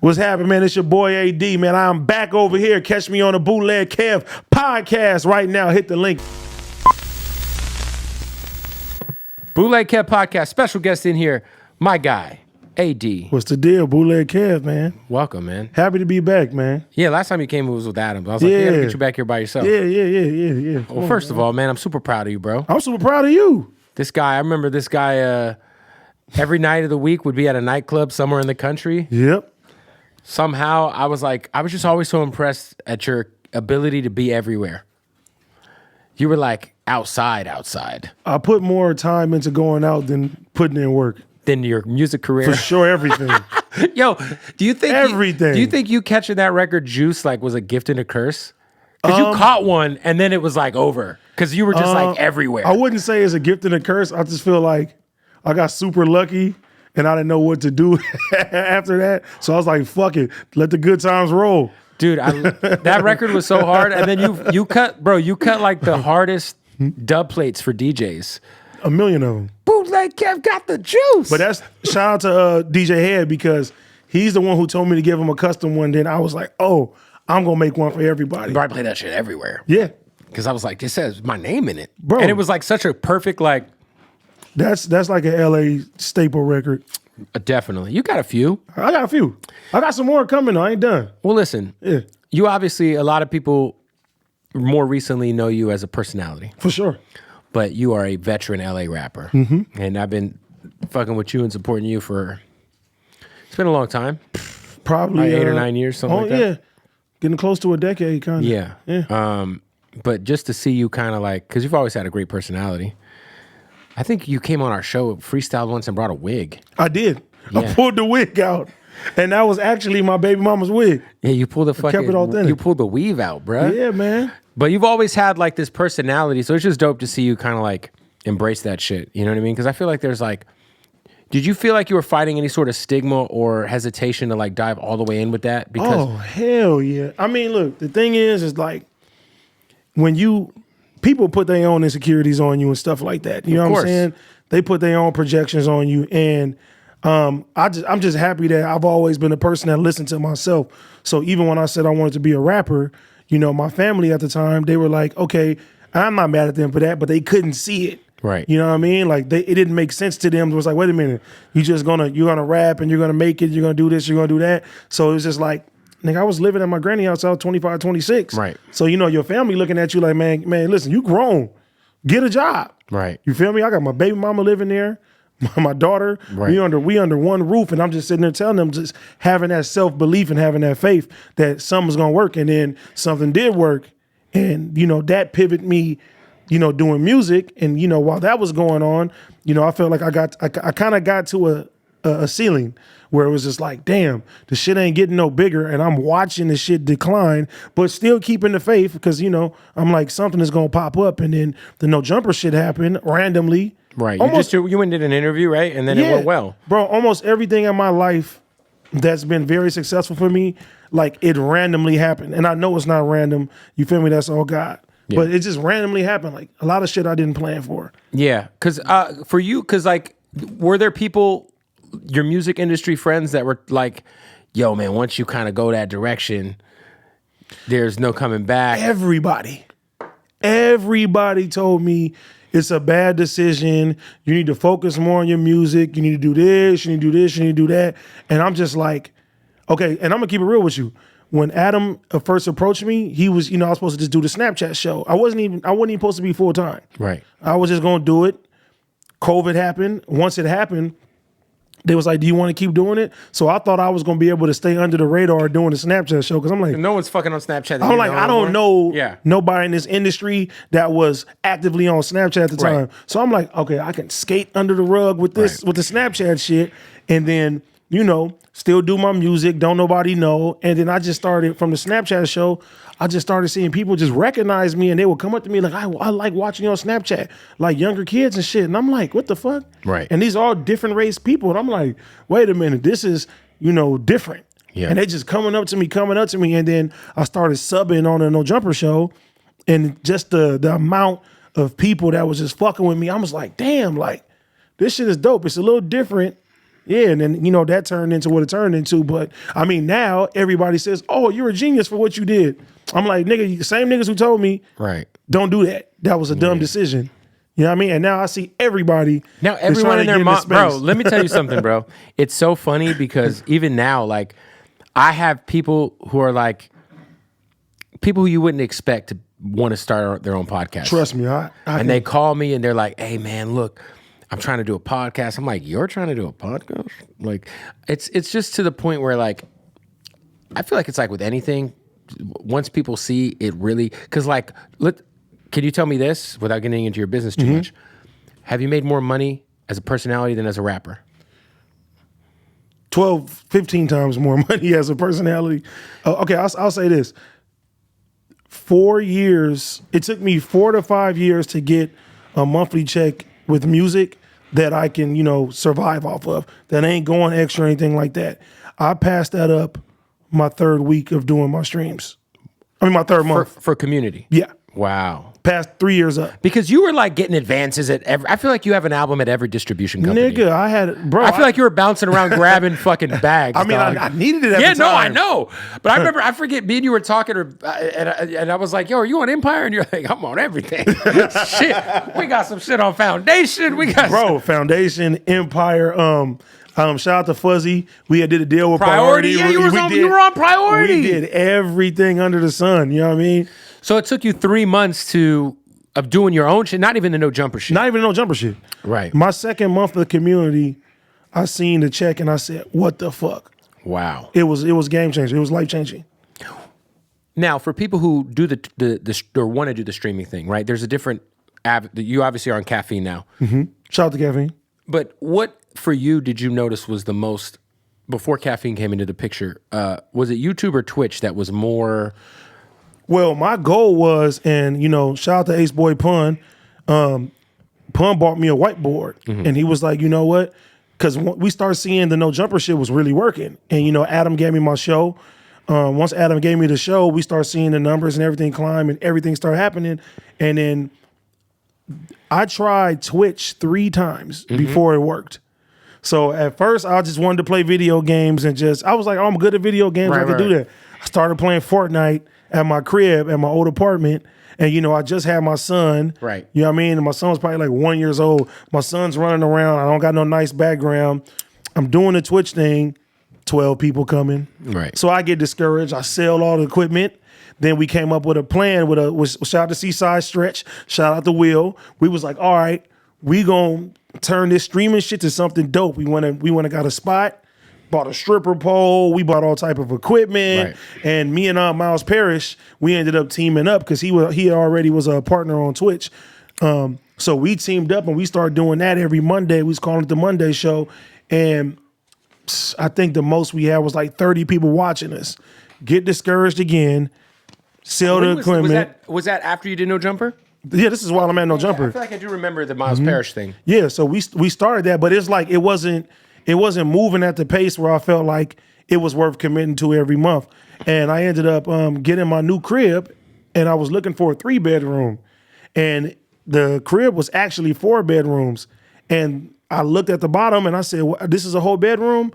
What's happening, man? It's your boy AD, man. I'm back over here. Catch me on the Bootleg Kev podcast right now. Hit the link. Bootleg Kev podcast, special guest in here, my guy, AD. What's the deal, Bootleg Kev, man? Welcome, man. Happy to be back, man. Yeah, last time you came, it was with Adam. I was like, you gotta get you back here by yourself. Yeah. Well, first of all, man, I'm super proud of you, bro. I'm super proud of you. This guy, I remember this guy every night of the week would be at a nightclub somewhere in the country. Yep. Somehow, I was just always so impressed at your ability to be everywhere. You were like outside. I put more time into going out than putting in work. Than your music career. For sure, everything. Yo, do you think everything? Do you think you catching that record Juice like was a gift and a curse? Because you caught one and then it was like over. Because you were just like everywhere. I wouldn't say it's a gift and a curse. I just feel like I got super lucky and I didn't know what to do after that. So I was like, fuck it. Let the good times roll. Dude, that record was so hard. And then you cut like the hardest dub plates for DJs. A million of them. Bootleg Kev got the juice. But that's shout out to DJ Head because he's the one who told me to give him a custom one. Then I was like, oh, I'm going to make one for everybody. Bro, I play that shit everywhere. Yeah. Because I was like, this says my name in it. Bro. And it was like such a perfect like. That's like an LA staple record. Definitely. You got a few. I got a few. I got some more coming though. I ain't done. Well, listen. Yeah. You obviously, a lot of people more recently know you as a personality. For sure. But you are a veteran LA rapper. Mm-hmm. And I've been fucking with you and supporting you for, it's been a long time. Probably like 8 or 9 years, something like that. Yeah. Getting close to a decade, kind of. Yeah. But just to see you kind of like, because you've always had a great personality. I think you came on our show, freestyled once, and brought a wig. I did. Yeah. I pulled the wig out. And that was actually my baby mama's wig. Yeah, you pulled the fucking, kept it authentic. you pulled the weave out, bro. Yeah, man. But you've always had like this personality, so it's just dope to see you kind of like embrace that shit. You know what I mean? Because I feel like there's like, did you feel like you were fighting any sort of stigma or hesitation to like dive all the way in with that? Because hell yeah. I mean, look, the thing is like when people put their own insecurities on you and stuff like that. You know what I'm saying? They put their own projections on you, and I'm just happy that I've always been a person that listened to myself. So even when I said I wanted to be a rapper, you know, my family at the time, they were like, okay, I'm not mad at them for that, but they couldn't see it. Right. You know what I mean? Like it didn't make sense to them. It was like, wait a minute, you're gonna rap and you're gonna make it, you're gonna do this, you're gonna do that. So it was just like, nigga, I was living at my granny house. I was 25, 26. Right. So, you know, your family looking at you like, man, listen, you grown. Get a job. Right. You feel me? I got my baby mama living there, my daughter. Right. We under one roof, and I'm just sitting there telling them, just having that self-belief and having that faith that something's gonna work. And then something did work. And, you know, that pivoted me, you know, doing music. And, you know, while that was going on, you know, I felt like I kind of got to a ceiling where it was just like, damn, the shit ain't getting no bigger, and I'm watching the shit decline, but still keeping the faith because, you know, I'm like, something is gonna pop up, and then the No Jumper shit happened randomly. Right. You went and did an interview, right? And then it went well. Bro, almost everything in my life that's been very successful for me, like it randomly happened. And I know it's not random. You feel me? That's all God. Yeah. But it just randomly happened. Like a lot of shit I didn't plan for. Yeah. Cause for you, like, were there people, your music industry friends that were like, yo, man, once you kind of go that direction, there's no coming back? Everybody told me it's a bad decision. You need to focus more on your music. You need to do this, you need to do this, you need to do that. And I'm just like, okay, and I'm gonna keep it real with you. When Adam first approached me, he was, you know, I was supposed to just do the Snapchat show. I wasn't even supposed to be full time. Right. I was just gonna do it. COVID happened. Once it happened, they was like, do you want to keep doing it? So I thought I was going to be able to stay under the radar doing the Snapchat show because I'm like, no one's fucking on Snapchat. I'm like, I don't know nobody in this industry that was actively on Snapchat at the time. Right. So I'm like, okay, I can skate under the rug with this, with the Snapchat shit. And then, you know, still do my music, don't nobody know. And then I just started from the Snapchat show. I just started seeing people just recognize me, and they would come up to me like, I like watching you on Snapchat, like younger kids and shit. And I'm like, what the fuck? Right. And these are all different race people. And I'm like, wait a minute, this is, you know, different. Yeah. And they just coming up to me. And then I started subbing on a No Jumper show, and just the amount of people that was just fucking with me, I was like, damn, like, this shit is dope. It's a little different. Yeah, and then, that turned into what it turned into. But, I mean, now everybody says, oh, you're a genius for what you did. I'm like, nigga, same niggas who told me, right, don't do that. That was a dumb decision. You know what I mean? And now I see everybody. Now everyone in their mom, bro, let me tell you something, bro. It's so funny because even now, like, I have people who are like, people who you wouldn't expect to want to start their own podcast. Trust me. And they call me and they're like, hey, man, look, I'm trying to do a podcast. I'm like, you're trying to do a podcast? Like, it's just to the point where, like, I feel like it's like with anything, once people see it really, because, like, can you tell me this without getting into your business too much? Have you made more money as a personality than as a rapper? 12, 15 times more money as a personality. Okay, I'll say this. 4 years, it took me 4 to 5 years to get a monthly check with music that I can, survive off of. That ain't going extra or anything like that. I passed that up my 3rd week of doing my streams. I mean, my 3rd month. For community? Yeah. Wow. Past 3 years up. Because you were like getting advances at every, I feel like you have an album at every distribution company. Nigga, I had, bro. I feel like you were bouncing around grabbing fucking bags. I mean, I needed it at the time. No, I know. But I remember, I forget, me and you were talking, and I was like, yo, are you on Empire? And you're like, I'm on everything. Shit. We got some shit on Foundation. We got Foundation, Empire, shout out to Fuzzy. We did a deal with Priority. Yeah, you were on Priority. We did everything under the sun. You know what I mean? So it took you 3 months of doing your own shit, not even the No Jumper shit. Not even the No Jumper shit. Right. My 2nd month of the community, I seen the check and I said, what the fuck? Wow. It was game changing. It was life changing. Now, for people who do the or want to do the streaming thing, right? There's a different you obviously are on Caffeine now. Mm-hmm. Shout out to Caffeine. But what for you did you notice was the most before Caffeine came into the picture? Was it YouTube or Twitch that was more? Well, my goal was, and shout out to Ace Boy Pun. Pun bought me a whiteboard, and he was like, you know what? Because we started seeing the No Jumper shit was really working, and Adam gave me my show. Once Adam gave me the show, we started seeing the numbers and everything climb, and everything started happening. And then I tried Twitch 3 times before it worked. So at first, I just wanted to play video games and I was like, oh, I'm good at video games. I can do that. I started playing Fortnite at my crib, at my old apartment. And, I just had my son. Right. You know what I mean? And my son was probably like 1 year old. My son's running around. I don't got no nice background. I'm doing the Twitch thing. 12 people coming. Right. So I get discouraged. I sell all the equipment. Then we came up with a plan with shout out to Seaside Stretch. Shout out to Will. We was like, all right, we gonna turn this streaming shit to something dope. We went and got a spot, bought a stripper pole, we bought all type of equipment, right. And me and Miles Parrish, we ended up teaming up because he already was a partner on Twitch. So we teamed up and we started doing that every Monday. We was calling it the Monday Show, and I think the most we had was like 30 people watching us. Get discouraged again, sell the equipment. Was that after you did No Jumper? Yeah, this is while I'm at No Jumper. I feel like I do remember the Miles Parrish thing. Yeah, so we started that, but it's like it wasn't moving at the pace where I felt like it was worth committing to every month. And I ended up getting my new crib, and I was looking for a 3-bedroom, and the crib was actually 4 bedrooms. And I looked at the bottom and I said, well, this is a whole bedroom.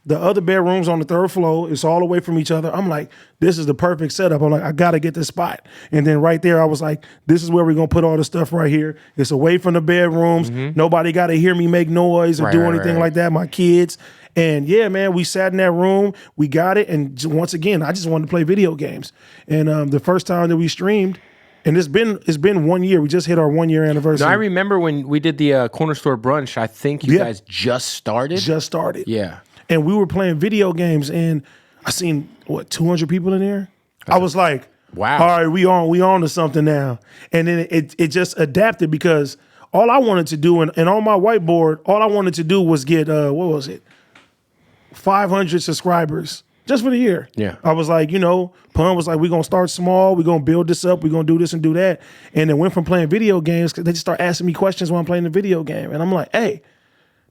The other bedroom's on the 3rd floor. It's all away from each other. I'm like, this is the perfect setup. I'm like, I got to get this spot. And then right there, I was like, this is where we're going to put all the stuff right here. It's away from the bedrooms. Nobody got to hear me make noise or do anything like that. My kids. And yeah, man, we sat in that room. We got it. And once again, I just wanted to play video games. And the first time that we streamed, and it's been 1 year. We just hit our 1 year anniversary. No, I remember when we did the corner store brunch. I think you guys just started. Just started. Yeah. And we were playing video games, and I seen 200 people in there. I was like, wow. All right, we on to something now. And then it just adapted because all I wanted to do, and on my whiteboard, all I wanted to do was get 500 subscribers just for the year. Yeah. I was like, Pun was like, we're going to start small. We're going to build this up. We're going to do this and do that. And it went from playing video games, because they just start asking me questions while I'm playing the video game. And I'm like, hey.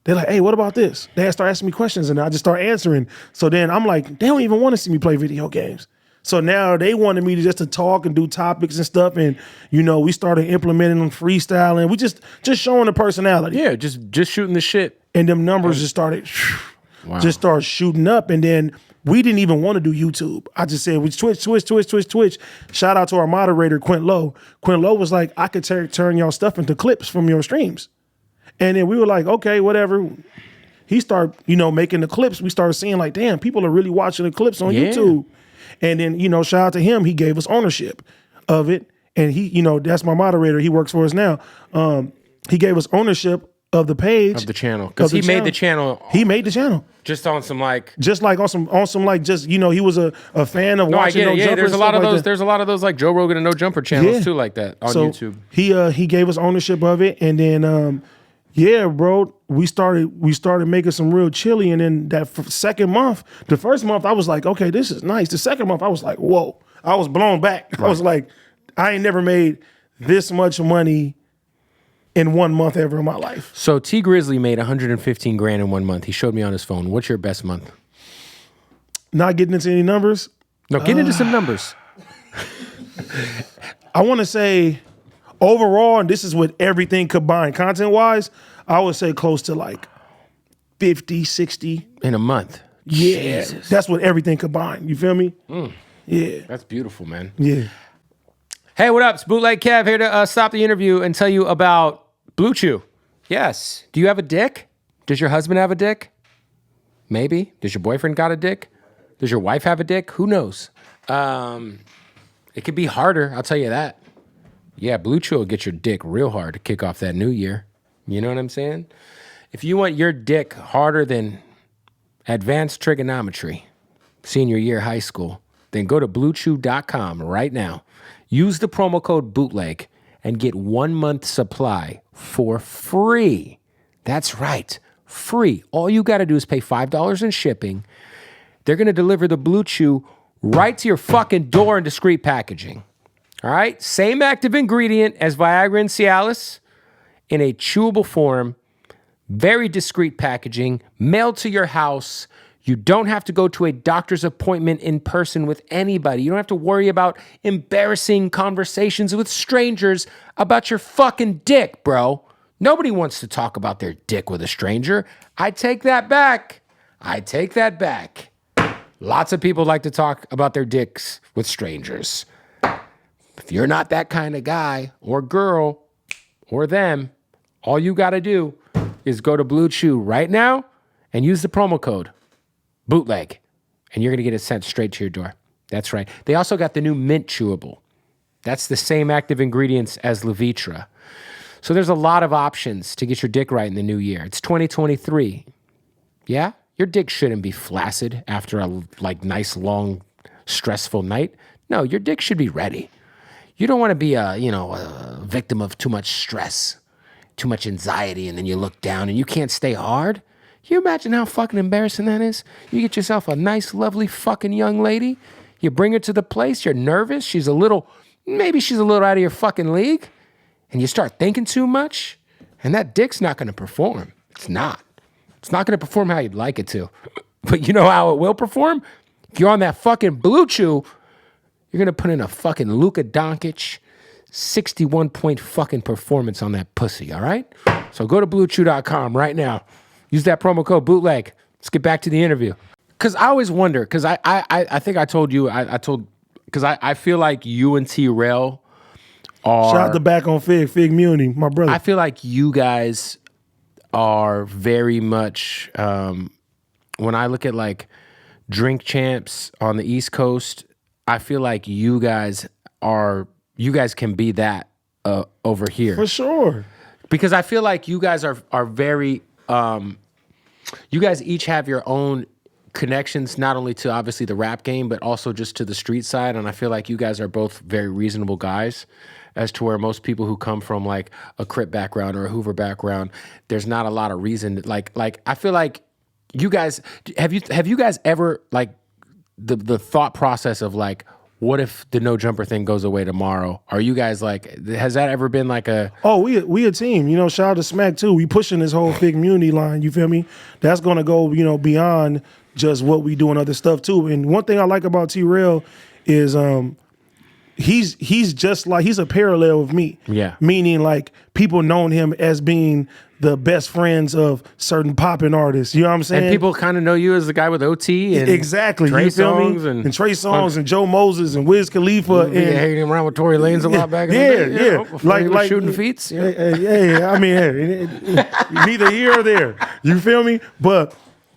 They're like, hey, what about this? They start asking me questions, and I just start answering. So then I'm like, they don't even want to see me play video games. So now they wanted me to talk and do topics and stuff. And, we started implementing them, freestyling. We just showing the personality. Yeah, just shooting the shit. and them numbers just started shooting up. And then we didn't even want to do YouTube. I just said, we Twitch. Shout out to our moderator, Quint Lowe. Quint Lowe was like, I could turn y'all stuff into clips from your streams. And then we were like, okay, whatever. He started, making the clips. We started seeing like, damn, people are really watching the clips on YouTube. And then, shout out to him. He gave us ownership of it. And he, that's my moderator. He works for us now. He gave us ownership of the page. Of the channel. Because he made the channel. He made the channel. Just on some like. Just like on some he was a fan of watching No Jumper. There's a lot of those. There's a lot of those like Joe Rogan and No Jumper channels too like that on YouTube. He gave us ownership of it. And then, bro, we started making some real chili. And then that second month, the first month I was like, okay, this is nice. The second month I was like, whoa. I was blown back. Right. I was like, I ain't never made this much money in 1 month ever in my life. So T Grizzly made 115 grand in 1 month. He showed me on his phone. What's your best month? Not getting into any numbers? No, get into some numbers. I want to say overall, and this is with everything combined content-wise, I would say close to like 50, 60. In a month? Yeah. Jesus. That's with everything combined. You feel me? Yeah. That's beautiful, man. Yeah. Hey, what up? It's Bootleg Kev here to stop the interview and tell you about Blue Chew. Yes. Do you have a dick? Does your husband have a dick? Maybe. Does your boyfriend got a dick? Does your wife have a dick? Who knows? It could be harder, I'll tell you that. Yeah, Blue Chew will get your dick real hard to kick off that new year. You know what I'm saying? If you want your dick harder than advanced trigonometry, senior year high school, then go to bluechew.com right now. Use the promo code BOOTLEG and get 1 month supply for free. That's right, free. All you got to do is pay $5 in shipping. They're going to deliver the Blue Chew right to your fucking door in discreet packaging. All right? Same active ingredient as Viagra and Cialis in a chewable form, very discreet packaging, mailed to your house. You don't have to go to a doctor's appointment in person with anybody. You don't have to worry about embarrassing conversations with strangers about your fucking dick, bro. Nobody wants to talk about their dick with a stranger. I take that back. Lots of people like to talk about their dicks with strangers. If you're not that kind of guy or girl or them, all you got to do is go to Blue Chew right now and use the promo code BOOTLEG, and you're going to get it sent straight to your door. That's right. They also got the new mint chewable. That's the same active ingredients as Levitra. So there's a lot of options to get your dick right in the new year. It's 2023. Yeah? Your dick shouldn't be flaccid after a nice, long, stressful night. No, your dick should be ready. You don't want to be a victim of too much stress, too much anxiety, and then you look down and you can't stay hard. Can you imagine how fucking embarrassing that is? You get yourself a nice, lovely fucking young lady. You bring her to the place. You're nervous. Maybe she's a little out of your fucking league. And you start thinking too much. And that dick's not going to perform. It's not. It's not going to perform how you'd like it to. But you know how it will perform? If you're on that fucking Blue Chew, you're going to put in a fucking Luka Doncic 61-point fucking performance on that pussy, all right? So go to bluechew.com right now. Use that promo code BOOTLEG. Let's get back to the interview. Because I always wonder, because I think I told you, because I feel like you and T-Rail are... Shout out to back on Fig Muni, my brother. I feel like you guys are very much, when I look at like drink champs on the East Coast, I feel like you guys can be that over here. For sure. Because I feel like you guys are very... you guys each have your own connections, not only to obviously the rap game, but also just to the street side. And I feel like you guys are both very reasonable guys, as to where most people who come from like a Crip background or a Hoover background, there's not a lot of reason. Like I feel like you guys, have you guys ever like the thought process of like, what if the No Jumper thing goes away tomorrow? Are you guys like, has that ever been like a... Oh, we a team. Shout out to Smack too. We pushing this whole Fig Muni line, you feel me? That's going to go, beyond just what we do and other stuff too. And one thing I like about T-Rail is he's just like, he's a parallel of me. Yeah. Meaning like people known him as being the best friends of certain popping artists. You know what I'm saying? And people kind of know you as the guy with OT and exactly. Trey You feel me? Songz and Trey Songz and Joe Moses and Wiz Khalifa and hanging around with Tory Lanez a lot back in the day. Yeah, you know, before he was shooting feats. Yeah. Yeah. I mean, neither here or there. You feel me? But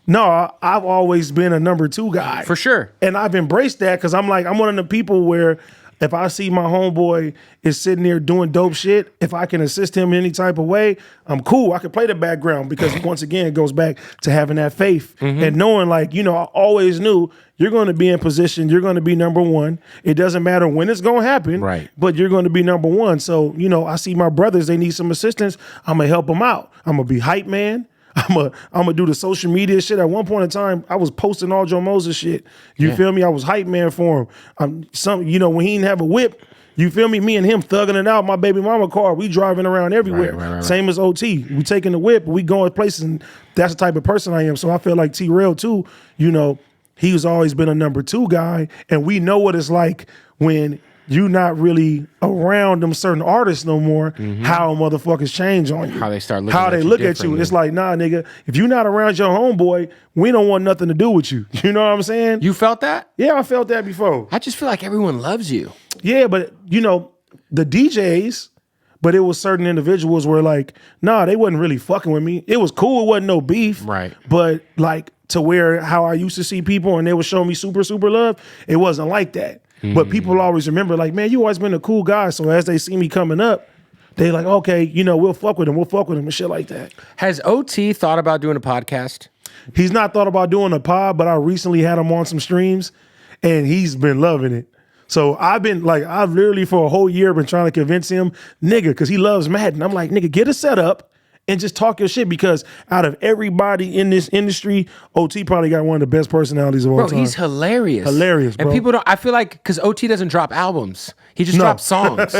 no, I've always been a number 2 guy. For sure. And I've embraced that because I'm one of the people where if I see my homeboy is sitting there doing dope shit, if I can assist him in any type of way, I'm cool. I can play the background because once again, it goes back to having that faith and knowing I always knew you're going to be in position. You're going to be number 1. It doesn't matter when it's going to happen, right? But you're going to be number 1. So, I see my brothers, they need some assistance. I'm going to help them out. I'm going to be hype man. I'm gonna do the social media shit. At one point in time, I was posting all Joe Moses shit. You feel me? I was hype man for him. When he didn't have a whip, you feel me? Me and him thugging it out. My baby mama car. We driving around everywhere. Right. Same as OT. We taking the whip. We going places. And that's the type of person I am. So I feel like T-Rail too. He's always been a number 2 guy, and we know what it's like when you not really around them certain artists no more, how motherfuckers change on you. How they start looking how at they you look at you. It's like, nah, nigga, if you're not around your homeboy, we don't want nothing to do with you. You know what I'm saying? You felt that? Yeah, I felt that before. I just feel like everyone loves you. Yeah, but the DJs, but it was certain individuals were like, nah, they wasn't really fucking with me. It was cool, it wasn't no beef. Right. But like to where how I used to see people and they would show me super, super love, it wasn't like that. But people always remember, like, man, you always been a cool guy. So as they see me coming up, they like, okay, we'll fuck with him. We'll fuck with him and shit like that. Has OT thought about doing a podcast? He's not thought about doing a pod, but I recently had him on some streams and he's been loving it. So I've literally for a whole year been trying to convince him, nigga, because he loves Madden. I'm like, nigga, get a setup and just talk your shit, because out of everybody in this industry, OT probably got one of the best personalities of all time. Bro, he's hilarious. Hilarious, bro. And people don't, I feel like, because OT doesn't drop albums. He just drops songs.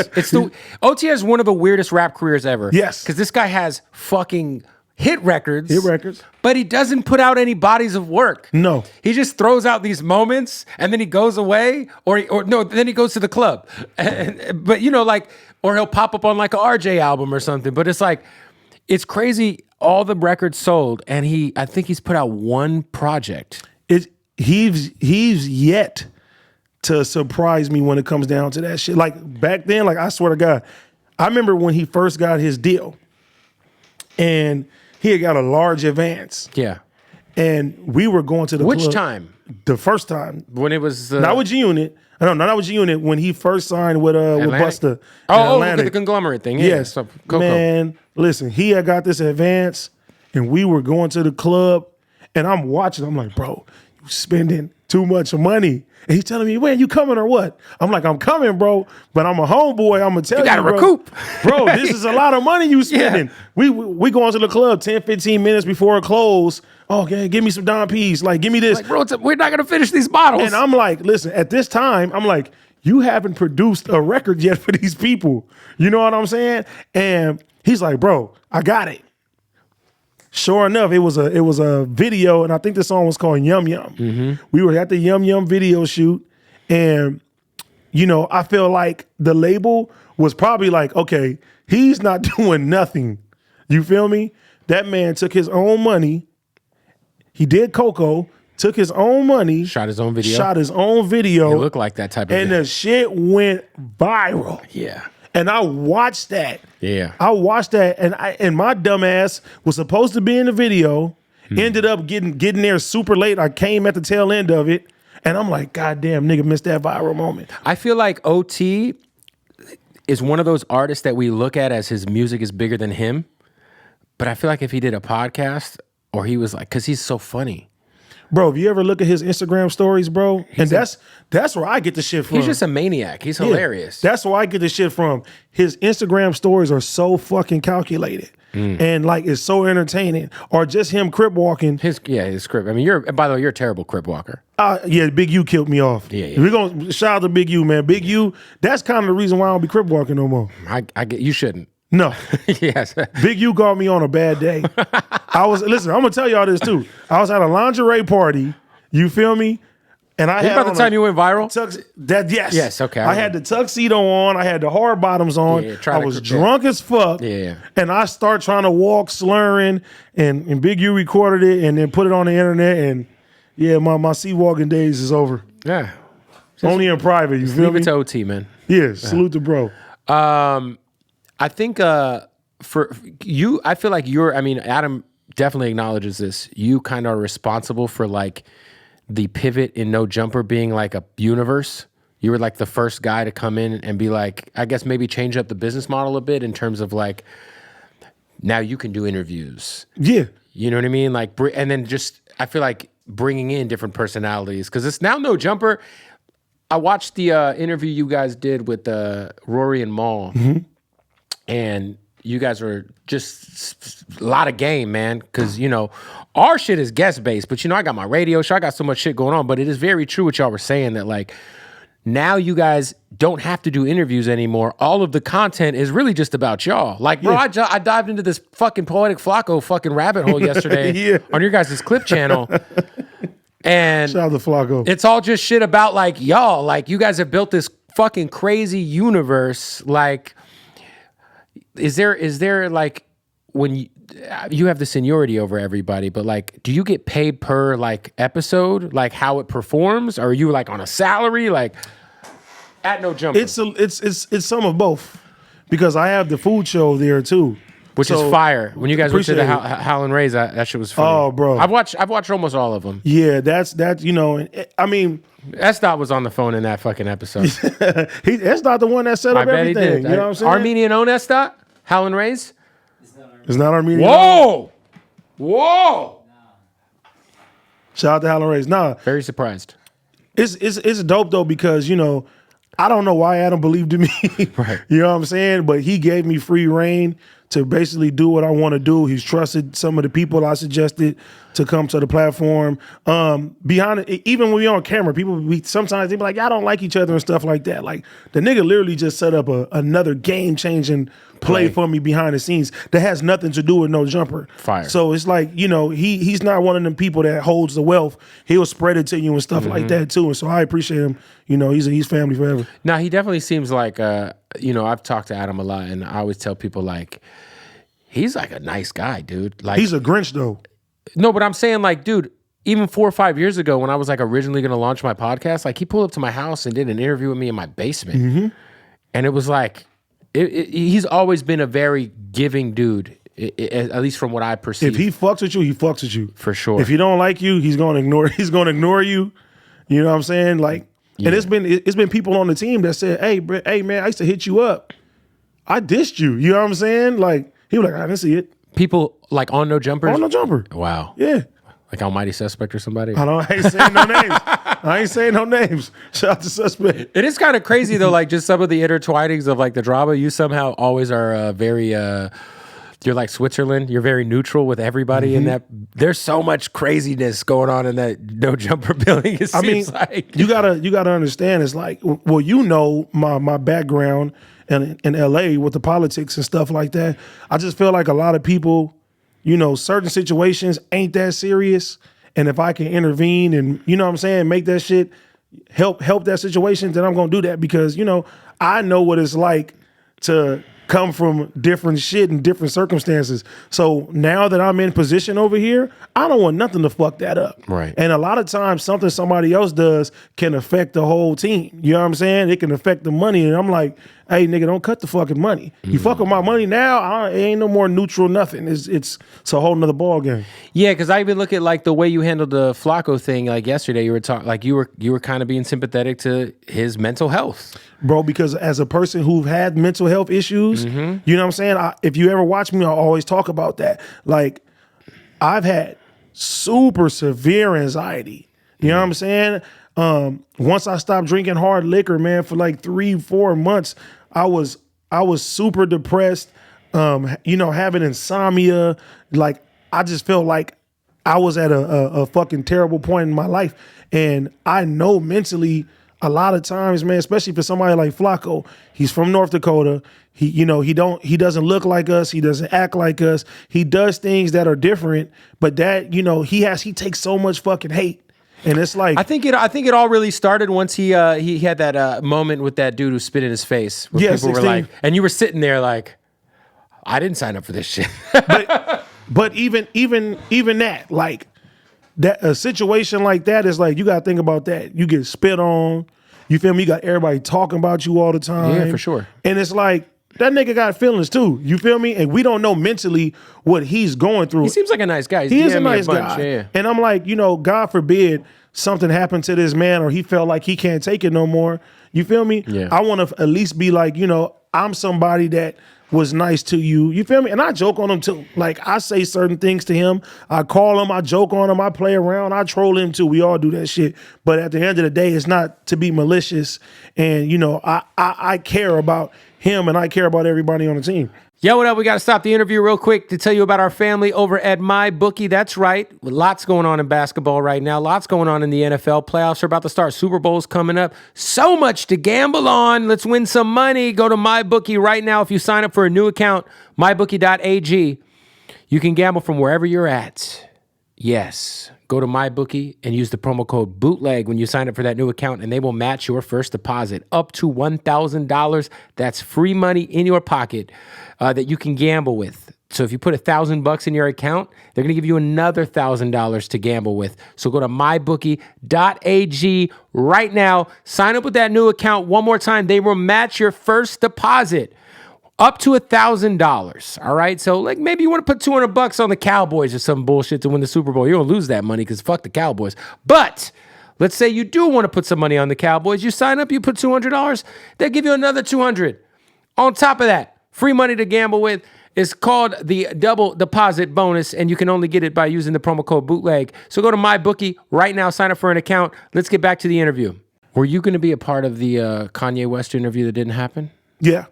OT has one of the weirdest rap careers ever. Yes. Because this guy has fucking hit records. Hit records. But he doesn't put out any bodies of work. No. He just throws out these moments and then he goes away then he goes to the club. Or he'll pop up on like a RJ album or something. But it's like, it's crazy, all the records sold, and I think he's put out one project. He's yet to surprise me when it comes down to that shit. Like back then, like I swear to God, I remember when he first got his deal, and he had got a large advance. Yeah. And we were going to the club. Which time? The first time. When it was... not with G-Unit. No, not with G-Unit. When he first signed with Busta. Look at the conglomerate thing. Yeah. Yes. So, Coco. Man, listen, he had got this advance, and we were going to the club, and I'm watching. I'm like, bro, you spending too much money. And he's telling me, man, you coming or what? I'm like, I'm coming, bro. But I'm a homeboy. I'm going to tell you, gotta bro. recoup. Bro, this is a lot of money you spending. Yeah. We going to the club 10, 15 minutes before it close. Oh, okay, give me some Don P's. Like, give me this. Like, bro, we're not going to finish these bottles. And I'm like, listen, at this time, I'm like, you haven't produced a record yet for these people. You know what I'm saying? And he's like, bro, I got it. Sure enough, it was a video, and I think the song was called Yum Yum. Mm-hmm. We were at the Yum Yum video shoot, and I feel like the label was probably like, okay, he's not doing nothing. You feel me? That man took his own money. He did Coco, took his own money. Shot his own video. It looked like that type of and video. the shit went viral. Yeah. And I watched that. Yeah. I watched that, and my dumb ass was supposed to be in the video, ended up getting there super late. I came at the tail end of it, and I'm like, God damn, nigga missed that viral moment. I feel like OT is one of those artists that we look at as his music is bigger than him. But I feel like if he did a podcast, or he was like, because he's so funny. Bro, if you ever look at his Instagram stories, bro, and that's where I get the shit from. He's just a maniac. He's hilarious. That's where I get the shit from. His Instagram stories are so fucking calculated. And like it's so entertaining. Or just him crip walking. His crip. I mean, by the way, you're a terrible crip walker. Yeah, Big U killed me off. Yeah. We're gonna shout out to Big U, man. Big U, that's kind of the reason why I don't be crip walking no more. I get you shouldn't. No. Yes. Big U got me on a bad day. Listen, I'm gonna tell y'all this too. I was at a lingerie party. You feel me? And I Is it had about the time you went viral? Yes. Yes, okay, I I had the tuxedo on. I had the hard bottoms on. Yeah, I was drunk as fuck. Yeah. And I start trying to walk slurring, and Big U recorded it and then put it on the internet. And yeah, my sea walking days is over. Yeah. Only in private. You feel Leave me? it to OT, man. Yeah. Salute to bro. I think for you, I feel like Adam definitely acknowledges this. You kind of are responsible for like the pivot in No Jumper being like a universe. You were like the first guy to come in and be like, I guess maybe change up the business model a bit in terms of like, now you can do interviews. Yeah. You know what I mean? Like, and then just, I feel like bringing in different personalities because it's now No Jumper. I watched the interview you guys did with Rory and Maul, and you guys were just a lot of game, man. Because our shit is guest based, but I got my radio show, I got so much shit going on. But it is very true what y'all were saying that like now you guys don't have to do interviews anymore. All of the content is really just about y'all. Like, bro, I dived into this fucking Poetic Flacco fucking rabbit hole yesterday on your guys' clip channel. And shout out to Flacco. It's all just shit about like y'all. Like you guys have built this fucking crazy universe. Like, is there like when you have the seniority over everybody, but like, do you get paid per like episode, like how it performs? Or are you like on a salary? Like at No Jumper? It's some of both because I have the food show there too. Which is fire. When you guys went to the Howlin' Rays, that shit was funny. Oh, bro. I've watched almost all of them. Yeah, that's I mean, S-Dot was on the phone in that fucking episode. that's not the one that set up everything. He did. You know what I'm saying? Armenian owned S-Dot? Howlin' Rays? It's not Armenian. Whoa! Shout out to Howlin' Rays. Nah. Very surprised. It's dope though because, I don't know why Adam believed in me. Right. You know what I'm saying? But he gave me free reign to basically do what I want to do. He's trusted some of the people I suggested to come to the platform. Behind it, even when we're on camera, sometimes they be like, I don't like each other and stuff like that. Like the nigga literally just set up another game-changing play for me behind the scenes that has nothing to do with No Jumper. Fire. So it's like, he's not one of them people that holds the wealth. He'll spread it to you and stuff like that too. And so I appreciate him. He's family forever. Now he definitely seems like I've talked to Adam a lot and I always tell people like he's like a nice guy, dude. Like he's a Grinch though. No, but I'm saying like, dude, even 4 or 5 years ago when I was like originally going to launch my podcast, like he pulled up to my house and did an interview with me in my basement. And it was like, he's always been a very giving dude, at least from what I perceive. If he fucks with you, he fucks with you. For sure. If he don't like you, he's going to ignore you. You know what I'm saying? Like, and it's been people on the team that said, hey man, I used to hit you up. I dissed you. You know what I'm saying? Like, he was like, I didn't see it. People like on No Jumpers? On No Jumper. Wow. Yeah. Like Almighty Suspect or somebody? I ain't saying no names. I ain't saying no names. Shout out to Suspect. It is kind of crazy though, like just some of the intertwinings of like the drama. You somehow always are very, you're like Switzerland. You're very neutral with everybody in that. There's so much craziness going on in that No Jumper building. It seems like. You gotta understand. It's like, well, my background in LA with the politics and stuff like that. I just feel like a lot of people, certain situations ain't that serious. And if I can intervene and, what I'm saying, make that shit help that situation, then I'm going to do that because, I know what it's like to come from different shit and different circumstances. So now that I'm in position over here, I don't want nothing to fuck that up. Right. And a lot of times something somebody else does can affect the whole team. You know what I'm saying? It can affect the money. And I'm like, hey, nigga, don't cut the fucking money. You fuck with my money now, it ain't no more neutral nothing. It's a whole nother ball game. Yeah, because I even look at like the way you handled the Flacco thing. Like yesterday, you were talking like you were kind of being sympathetic to his mental health, bro. Because as a person who had mental health issues, you know what I'm saying. If you ever watch me, I always talk about that. Like I've had super severe anxiety. You know what I'm saying? Once I stopped drinking hard liquor, man, for like 3-4 months, I was super depressed, having insomnia. Like, I just felt like I was at a fucking terrible point in my life. And I know mentally a lot of times, man, especially for somebody like Flacco, he's from North Dakota. He doesn't look like us. He doesn't act like us. He does things that are different, but that, he takes so much fucking hate. And it's like I think it all really started once he had that moment with that dude who spit in his face. Where Yeah, people were 16. like, and you were sitting there like, I didn't sign up for this shit. but even that, like that a situation like that is like you gotta think about that. You get spit on, you feel me? You got everybody talking about you all the time. Yeah, for sure. And it's like that nigga got feelings too. You feel me? And we don't know mentally what he's going through. He seems like a nice guy. He is a DM'd me nice bunch, guy. yeah. And I'm like, God forbid something happened to this man or he felt like he can't take it no more. You feel me? Yeah. I want to at least be like, I'm somebody that was nice to you. You feel me? And I joke on him too. Like I say certain things to him. I call him, I joke on him, I play around, I troll him too. We all do that shit. But at the end of the day, it's not to be malicious. And I care about him and I care about everybody on the team. Yo, what up? We got to stop the interview real quick to tell you about our family over at MyBookie. That's right. Lots going on in basketball right now. Lots going on in the NFL. Playoffs are about to start. Super Bowl's coming up. So much to gamble on. Let's win some money. Go to MyBookie right now. If you sign up for a new account, mybookie.ag, you can gamble from wherever you're at. Yes. Go to MyBookie and use the promo code Bootleg when you sign up for that new account, and they will match your first deposit up to $1,000. That's free money in your pocket that you can gamble with. So if you put $1,000 in your account, they're going to give you another $1,000 to gamble with. So go to mybookie.ag right now. Sign up with that new account one more time. They will match your first deposit up to $1,000. All right. So like maybe you want to put $200 on the Cowboys or some bullshit to win the Super Bowl. You're going to lose that money because fuck the Cowboys. But let's say you do want to put some money on the Cowboys. You sign up, you put $200. They'll give you another $200. On top of that, free money to gamble with. It's called the double deposit bonus, and you can only get it by using the promo code Bootleg. So go to MyBookie right now, sign up for an account. Let's get back to the interview. Were you going to be a part of the Kanye West interview that didn't happen? Yeah.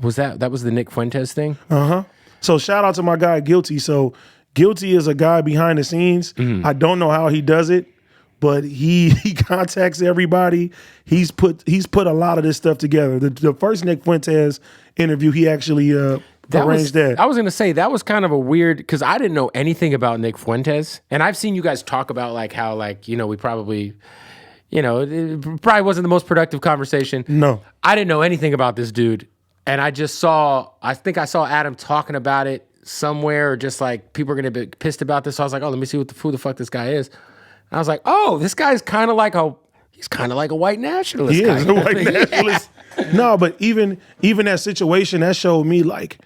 Was that was the Nick Fuentes thing? Uh-huh. So shout out to my guy Guilty. So Guilty is a guy behind the scenes. I don't know how he does it, but he contacts everybody. He's put a lot of this stuff together. The first Nick Fuentes interview, he actually arranged that. I was going to say that was kind of a weird, because I didn't know anything about Nick Fuentes, and I've seen you guys talk about like how we probably. It probably wasn't the most productive conversation. No. I didn't know anything about this dude. And I think I saw Adam talking about it somewhere, or just like people are going to be pissed about this. So I was like, oh, let me see who the fuck this guy is. And I was like, oh, this guy's kind of like a white nationalist. He is kind a of white thing. nationalist. No, but even that situation, that showed me like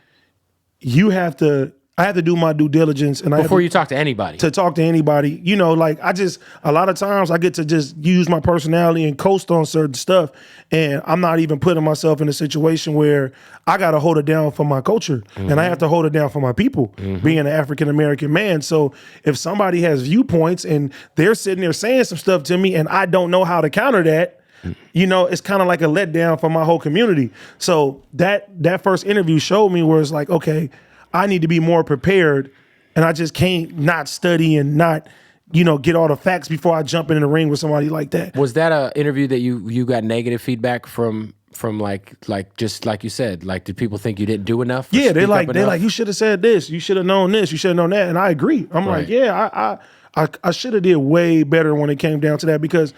I have to do my due diligence and Before you talk to anybody. to talk to anybody. Like a lot of times I get to just use my personality and coast on certain stuff, and I'm not even putting myself in a situation where I got to hold it down for my culture and I have to hold it down for my people, being an African American man. So if somebody has viewpoints and they're sitting there saying some stuff to me and I don't know how to counter that, it's kind of like a letdown for my whole community. So that first interview showed me where it's like, okay, I need to be more prepared, and I just can't not study and not, get all the facts before I jump in the ring with somebody like that. Was that a interview that you got negative feedback from like just like you said? Like, did people think you didn't do enough? Yeah, they're like, you should have said this, you should have known this, you should have known that, and I agree. I'm Right. like, yeah, I should have did way better when it came down to that, because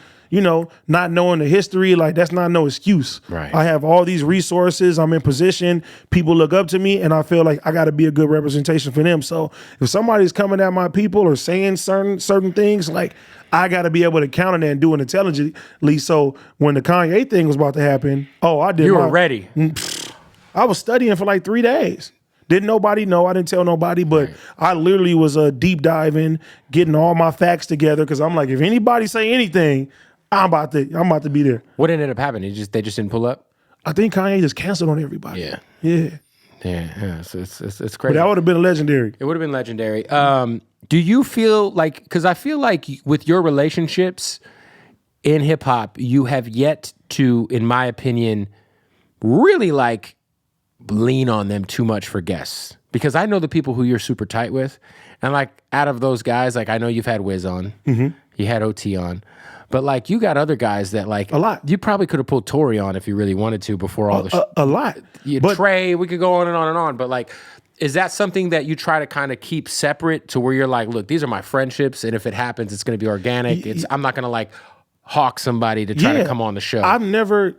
not knowing the history, like that's not no excuse. Right. I have all these resources. I'm in position. People look up to me, and I feel like I got to be a good representation for them. So if somebody's coming at my people or saying certain things, like I got to be able to counter that and do it intelligently. So when the Kanye thing was about to happen, I did. You were ready. I was studying for like 3 days. Didn't nobody know. I didn't tell nobody, but right. I literally was deep diving, getting all my facts together, because I'm like, if anybody say anything, I'm about to be there. What ended up happening? They just didn't pull up? I think Kanye just canceled on everybody. Yeah. Yeah. So it's crazy. But that would have been legendary. It would have been legendary. Do you feel like, because I feel like with your relationships in hip hop, you have yet to, in my opinion, really like lean on them too much for guests. Because I know the people who you're super tight with, and like out of those guys, like I know you've had Wiz on, you had OT on. But like you got other guys that like a lot. You probably could have pulled Tory on if you really wanted to before all the a lot. Trey, we could go on and on and on. But like Is that something that you try to kind of keep separate to where you're like, look, these are my friendships, and if it happens, it's going to be organic. I'm not going to like hawk somebody to try to come on the show. I've never,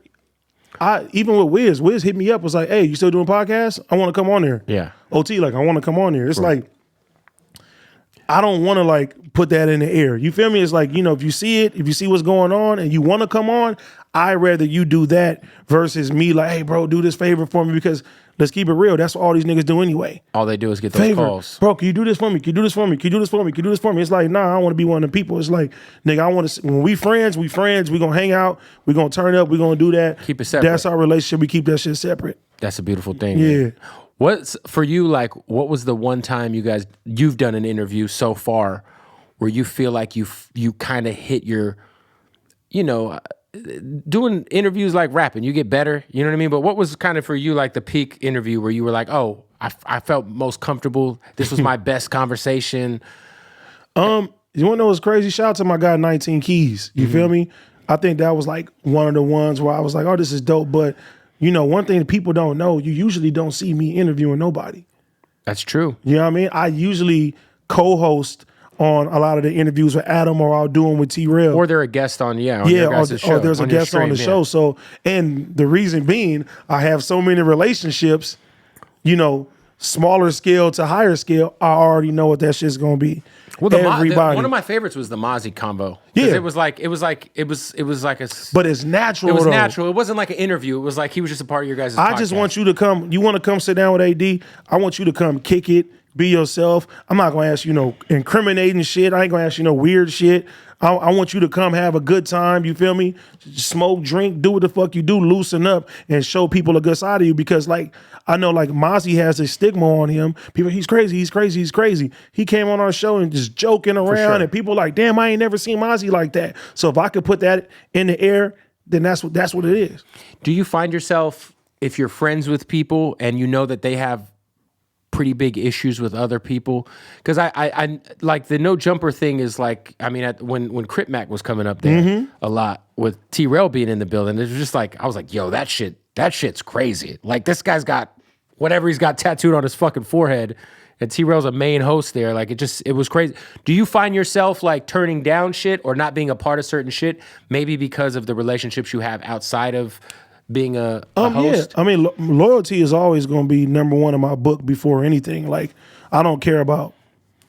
even with Wiz hit me up, was like, hey, you still doing podcasts? I want to come on there. Yeah. OT, like, I want to come on there. It's like, I don't want to like put that in the air. You feel me? It's like, if you see it, if you see what's going on and you want to come on, I'd rather you do that versus me like, hey, bro, do this favor for me, because let's keep it real. That's what all these niggas do anyway. All they do is get those calls. Bro, can you do this for me? Can you do this for me? Can you do this for me? Can you do this for me? It's like, nah, I don't want to be one of the people. It's like, nigga, I want to, when we friends, we going to hang out. We going to turn up. We going to do that. Keep it separate. That's our relationship. We keep that shit separate. That's a beautiful thing. Yeah. Man. What's for you, like, what was the one time you've done an interview so far where you feel like you kind of hit your, doing interviews like rapping, you get better, you know what I mean? But what was kind of for you like the peak interview where you were like, oh, I felt most comfortable. This was my best conversation. You want to know what's crazy? Shout out to my guy 19 Keys. You feel me? I think that was like one of the ones where I was like, oh, this is dope. But one thing that people don't know, you usually don't see me interviewing nobody. That's true. You know what I mean? I usually co-host on a lot of the interviews with Adam, or I'll do them with T-Rail. Or they're a guest on your guys' show. Or there's a guest on the show. So, and the reason being, I have so many relationships, smaller scale to higher scale, I already know what that shit's gonna be. Well, everybody. One of my favorites was the Mozzie combo. Yeah, it was like a. But it's natural. It was though. Natural. It wasn't like an interview. It was like he was just a part of your guys' I podcast. just want you to come. You want to come sit down with AD? I want you to come kick it. Be yourself. I'm not gonna ask you incriminating shit. I ain't gonna ask you weird shit. I want you to come have a good time. You feel me? Smoke, drink, do what the fuck you do, loosen up, and show people a good side of you. Because I know Mozzie has a stigma on him. People, he's crazy. He came on our show and just joking around, and people like, damn, I ain't never seen Mozzie like that. So if I could put that in the air, then that's what it is. Do you find yourself, if you're friends with people and you know that they have pretty big issues with other people, because I like the no jumper thing is like, I mean, when Crip Mac was coming up there a lot with T-Rail being in the building, it was just like, I was like, yo, that shit's crazy. Like, this guy's got whatever he's got tattooed on his fucking forehead, and T-Rail's a main host there. Like, it was crazy. Do you find yourself like turning down shit or not being a part of certain shit, maybe because of the relationships you have outside of being a host? Yeah. I mean, loyalty is always going to be number one in my book before anything. Like, I don't care about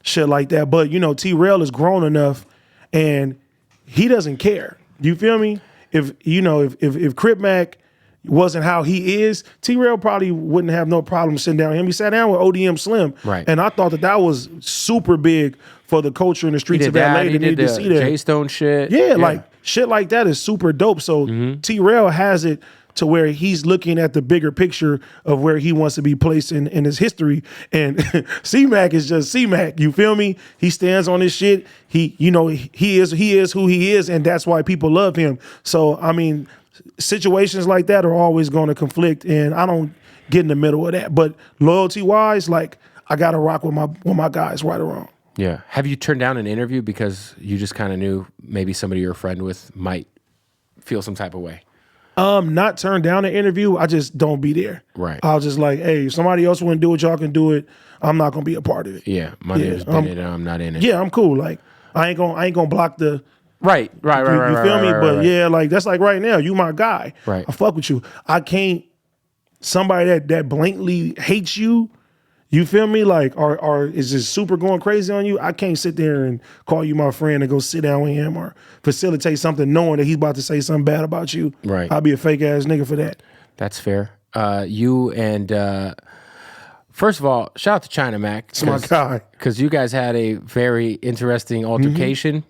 shit like that. But, T-Rail is grown enough and he doesn't care. You feel me? If Crip Mac wasn't how he is, T-Rail probably wouldn't have no problem sitting down with him. He sat down with ODM Slim. Right. And I thought that was super big for the culture in the streets of LA. He did the J-Stone shit. Yeah, like shit like that is super dope. So T-Rail has it to where he's looking at the bigger picture of where he wants to be placed in his history. And C-Mac is just C-Mac. You feel me? He stands on his shit. He is who he is, and that's why people love him. So, I mean, situations like that are always going to conflict, and I don't get in the middle of that. But loyalty-wise, like, I got to rock with my guys, right or wrong. Yeah. Have you turned down an interview because you just kind of knew maybe somebody you're a friend with might feel some type of way? Not turn down an interview. I just don't be there. Right. I was just like, hey, if somebody else want to do it, y'all can do it. I'm not gonna be a part of it. Yeah, my name is Bennett, and I'm not in it. Yeah, I'm cool. Like, I ain't gonna block the. Right. You feel me? But yeah, like that's like right now. You my guy. Right. I fuck with you. I can't. Somebody that blatantly hates you. You feel me? Like, or is just super going crazy on you? I can't sit there and call you my friend and go sit down with him or facilitate something knowing that he's about to say something bad about you. Right. I'll be a fake ass nigga for that. That's fair. You and first of all, shout out to China Mac. It's my guy. Because you guys had a very interesting altercation.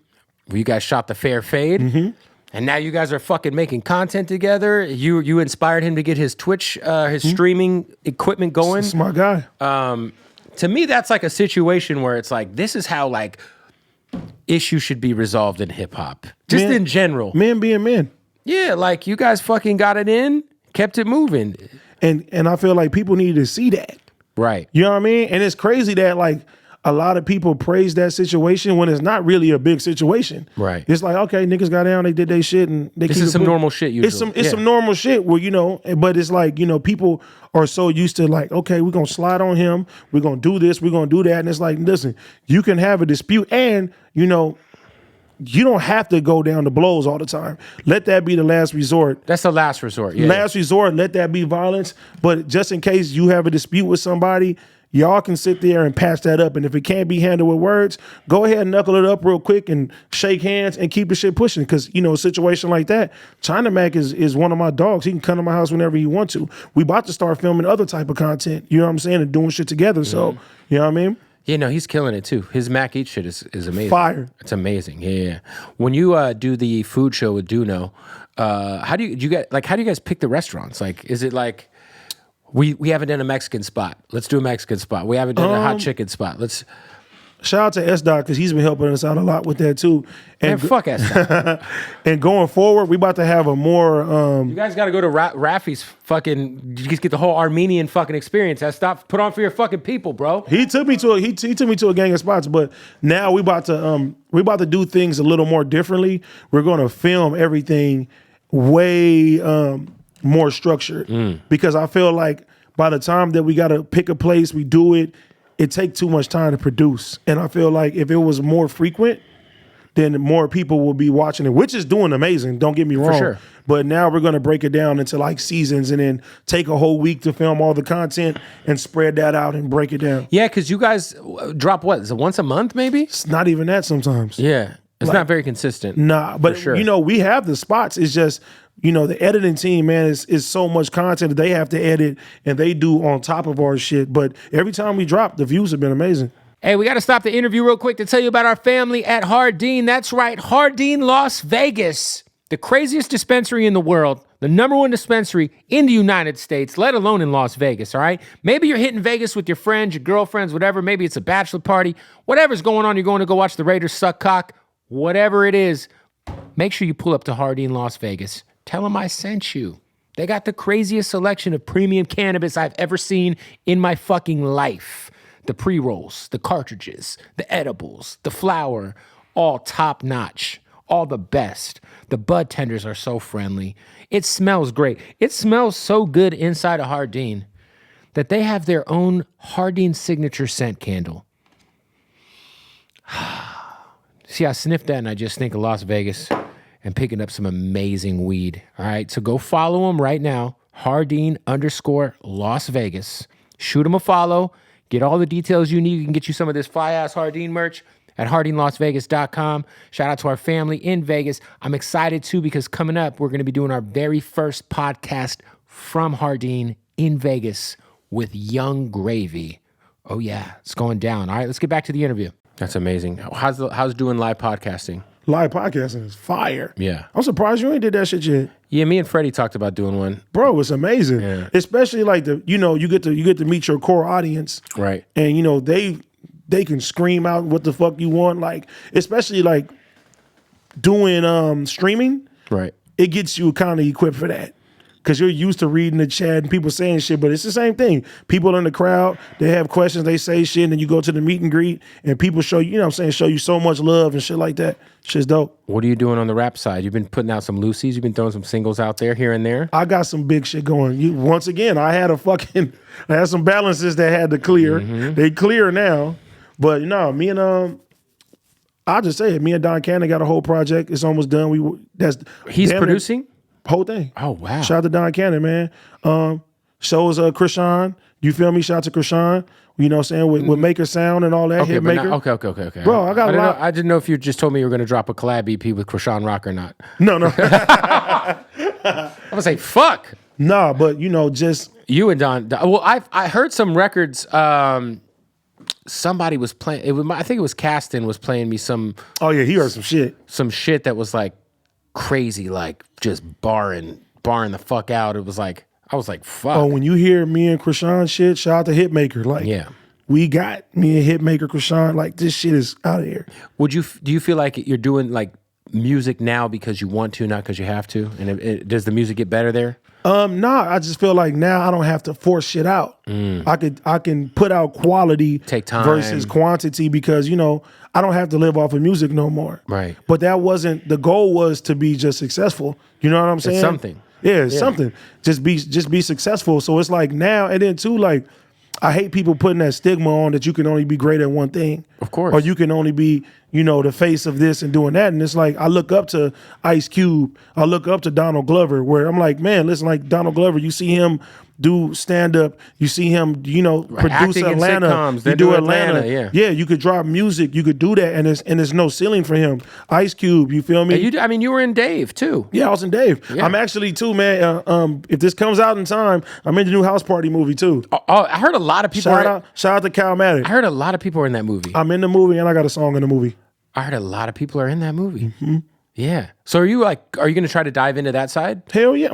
You guys shot the fair fade. And now you guys are fucking making content together. You inspired him to get his Twitch, his streaming equipment going. It's my guy. To me, that's like a situation where it's like, this is how like issues should be resolved in hip hop. Just in general. Men being men. Yeah, like you guys fucking got it in, kept it moving. And I feel like people need to see that. Right. You know what I mean? And it's crazy that like a lot of people praise that situation when it's not really a big situation. Right. It's like, okay, niggas got down, they did their shit, and they This keep is it some pushing. normal shit usually. It's some normal shit where, you know, but it's like, you know, people are so used to like, okay, we're gonna slide on him, we're gonna do this, we're gonna do that. And it's like, listen, you can have a dispute and, you know, you don't have to go down to blows all the time. Let that be the last resort. That's the last resort. Yeah. Last resort, let that be violence. But just in case you have a dispute with somebody, y'all can sit there and patch that up. And if it can't be handled with words, go ahead and knuckle it up real quick and shake hands and keep the shit pushing. Because, you know, a situation like that, China Mac is one of my dogs. He can come to my house whenever he want to. We about to start filming other type of content, you know what I'm saying, and doing shit together. So, you know what I mean? Yeah, no, he's killing it too. His Mac Eat shit is amazing. Fire. It's amazing. Yeah. When you do the food show with Duno, how do you guys pick the restaurants? Like, is it like we haven't done a Mexican spot? Let's do a Mexican spot. We haven't done a hot chicken spot. Let's shout out to S-Dot because he's been helping us out a lot with that too. And fuck S. and going forward, we about to have a more You guys got to go to Rafi's fucking. You just get the whole Armenian fucking experience. That's stuff put on for your fucking people, bro. He took me to a gang of spots, but now we about to do things a little more differently. We're going to film everything way more structured because I feel like by the time that we got to pick a place, we do it. It takes too much time to produce, and I feel like if it was more frequent, then more people will be watching it, which is doing amazing. Don't get me wrong. sure. But now we're going to break it down into like seasons and then take a whole week to film all the content and spread that out and break it down. Yeah, because you guys drop what? Is it once a month maybe? It's not even that sometimes. Yeah. It's not very consistent. Nah, but sure. you know, we have the spots. It's just, you know, the editing team, man, is so much content that they have to edit and they do on top of our shit. But every time we drop, the views have been amazing. Hey, we got to stop the interview real quick to tell you about our family at Hardin. That's right, Hardin Las Vegas, the craziest dispensary in the world, the #1 dispensary in the United States, let alone in Las Vegas, all right? Maybe you're hitting Vegas with your friends, your girlfriends, whatever. Maybe it's a bachelor party. Whatever's going on, you're going to go watch the Raiders suck cock. Whatever it is, make sure you pull up to Hardin Las Vegas. Tell them I sent you. They got the craziest selection of premium cannabis I've ever seen in my fucking life. The pre-rolls, the cartridges, the edibles, the flower, all top notch, all the best. The bud tenders are so friendly. It smells great. It smells so good inside of Hardin that they have their own Hardin signature scent candle. See, I sniffed that and I just think of Las Vegas and picking up some amazing weed. All right, so go follow them right now, Hardin_Las Vegas. Shoot them a follow. Get all the details you need. We can get you some of this fly-ass Hardin merch at HardinLasVegas.com. Shout out to our family in Vegas. I'm excited, too, because coming up, we're going to be doing our very first podcast from Hardin in Vegas with Young Gravy. Oh, yeah, it's going down. All right, let's get back to the interview. That's amazing. How's doing live podcasting? Live podcasting is fire. Yeah. I'm surprised you ain't did that shit yet. Yeah, me and Freddie talked about doing one. Bro, it's amazing. Yeah. Especially like you get to meet your core audience. Right. And you know, they can scream out what the fuck you want. Like, especially like doing streaming. Right. It gets you kind of equipped for that. Because you're used to reading the chat and people saying shit, but it's the same thing. People in the crowd, they have questions, they say shit, and then you go to the meet and greet, and people show you, you know what I'm saying, show you so much love and shit like that. Shit's dope. What are you doing on the rap side? You've been putting out some Lucy's, you've been throwing some singles out there here and there. I got some big shit going. Once again, I had some balances that had to clear. Mm-hmm. They clear now. But no, me and I'll just say it, me and Don Cannon got a whole project. It's almost done. He's producing? Whole thing. Oh, wow. Shout out to Don Cannon, man. Shows Krishan. You feel me? Shout out to Krishan. You know what I'm saying? With Maker Sound and all that. Okay, Hitmaker. Okay. Bro, I got a lot. I didn't know if you just told me you were going to drop a collab EP with Krishan Rock or not. No. I'm going to say, fuck. Nah, but you know, just. You and Don. Well, I heard some records. Somebody was playing. I think it was Caston was playing me some. Oh, yeah, he heard some shit. Some shit that was like crazy, like just barring the fuck out. It was like, I was like, fuck. Oh, when you hear me and Krishan shit, shout out to Hitmaker. Like, yeah, we got me and Hitmaker, Krishan. Like, this shit is out of here. Do you feel like you're doing like music now because you want to, not because you have to? And does the music get better there? Nah, I just feel like now I don't have to force shit out. I can put out quality Take time. versus quantity because, you know, I don't have to live off of music no more. Right. But that wasn't the goal, was to be just successful. You know what I'm saying? something. Yeah, it's something. Just be successful. So it's like now, and then too, like, I hate people putting that stigma on that you can only be great at one thing. Of course. Or you can only be, you know, the face of this and doing that. And it's like, I look up to Ice Cube. I look up to Donald Glover, where I'm like, man, listen, like Donald Glover, you see him do stand up, you see him, you know, produce Acting in Atlanta. sitcoms, You then do do Atlanta. Atlanta, Yeah, you could drop music, you could do that, and there's no ceiling for him. Ice Cube, you feel me? And you were in Dave too. Yeah, I was in Dave. Yeah. I'm actually too, man. If this comes out in time, I'm in the new House Party movie too. Oh, I heard a lot of people. Shout out to Calmatic. I heard a lot of people are in that movie. I'm in the movie and I got a song in the movie. I heard a lot of people are in that movie. Yeah. So are you going to try to dive into that side? Hell yeah,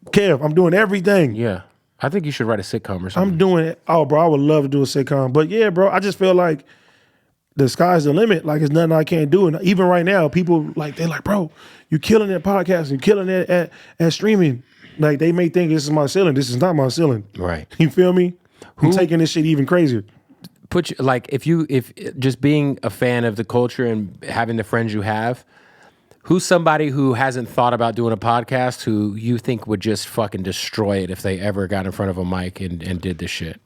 Kev. I'm doing everything. Yeah. I think you should write a sitcom or something. I'm doing it. Oh, bro, I would love to do a sitcom. But yeah, bro, I just feel like the sky's the limit. Like, it's nothing I can't do. And even right now, people they're like, bro, you killing that podcast, you killing it at streaming. Like, they may think this is my ceiling. This is not my ceiling. Right. You feel me? I'm taking this shit even crazier. If just being a fan of the culture and having the friends you have, who's somebody who hasn't thought about doing a podcast who you think would just fucking destroy it if they ever got in front of a mic and did this shit?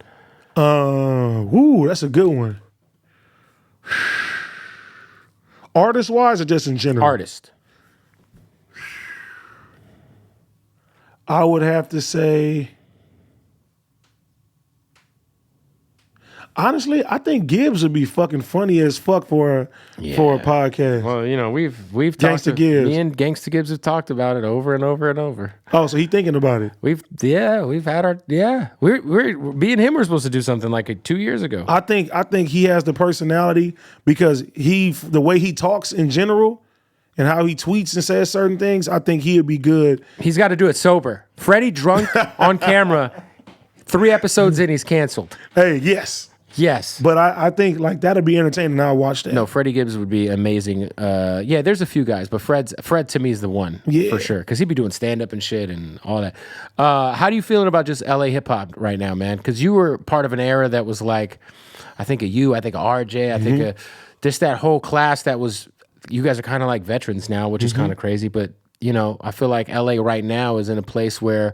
That's a good one. Artist wise or just in general? Artist. I would have to say, honestly, I think Gibbs would be fucking funny as fuck for a podcast. Well, you know, we've Gangsta talked. Gibbs. Me and Gangsta Gibbs have talked about it over and over and over. Oh, so he thinking about it. We've had our We're me and him were supposed to do something like 2 years ago. I think he has the personality because the way he talks in general and how he tweets and says certain things, I think he'd be good. He's got to do it sober. Freddie drunk on camera. 3 episodes in, he's canceled. Hey, yes. Yes. But I think like that'd be entertaining. I'll watch that. No, Freddie Gibbs would be amazing. Yeah, there's a few guys, but Fred to me is the one for sure because he'd be doing stand up and shit and all that. How do you feeling about just LA hip hop right now, man? Because you were part of an era that was like, I think of you, I think of RJ, I think of just that whole class that was. You guys are kind of like veterans now, which is kind of crazy. But you know, I feel like LA right now is in a place where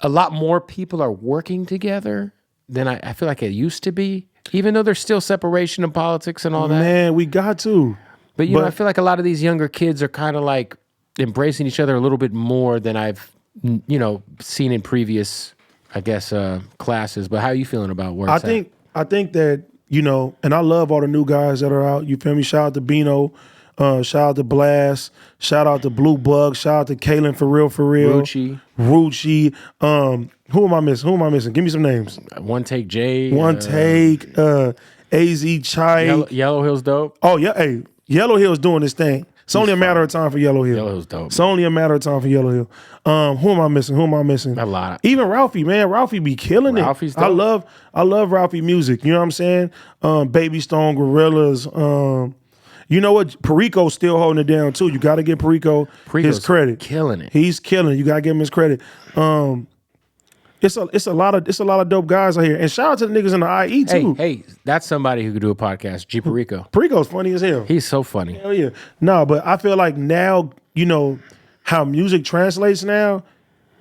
a lot more people are working together than I feel like it used to be, even though there's still separation in politics and all that. Man, we got to. But, you know, I feel like a lot of these younger kids are kind of like embracing each other a little bit more than I've, you know, seen in previous, I guess, classes. But how are you feeling about where it's at? I think that, you know, and I love all the new guys that are out. You feel me? Shout out to Bino. Shout out to Blast. Shout out to Blue Bug. Shout out to Kalen for real. Rucci. Who am I missing? Give me some names. One Take J. One Take. AZ Chai. Yellow Hill's dope. Oh yeah. Hey, Yellow Hill's doing this thing. It's only a matter of time for Yellow Hill. Yellow Hill's dope. It's only a matter of time for Yellow Hill. Who am I missing? A lot. Even Ralphie, man. Ralphie be killing Ralphie's it. dope. I love Ralphie music. You know what I'm saying? Baby Stone, Gorillas. You know what? Perico's still holding it down too. You got to give Perico's his credit. Killing it. He's killing it. You got to give him his credit. It's a lot of dope guys out here. And shout out to the niggas in the IE too. Hey, that's somebody who could do a podcast. G Perico. Perico's funny as hell. He's so funny. Hell yeah. No, but I feel like now, you know, how music translates now